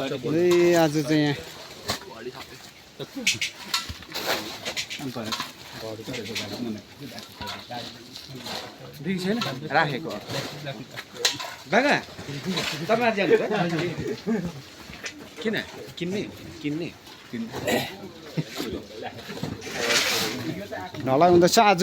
आज चाहिँ यहाँ राखेको बागा तपाईँ जानु किन किन्ने किन्ने ढलाइ हुँदैछ आज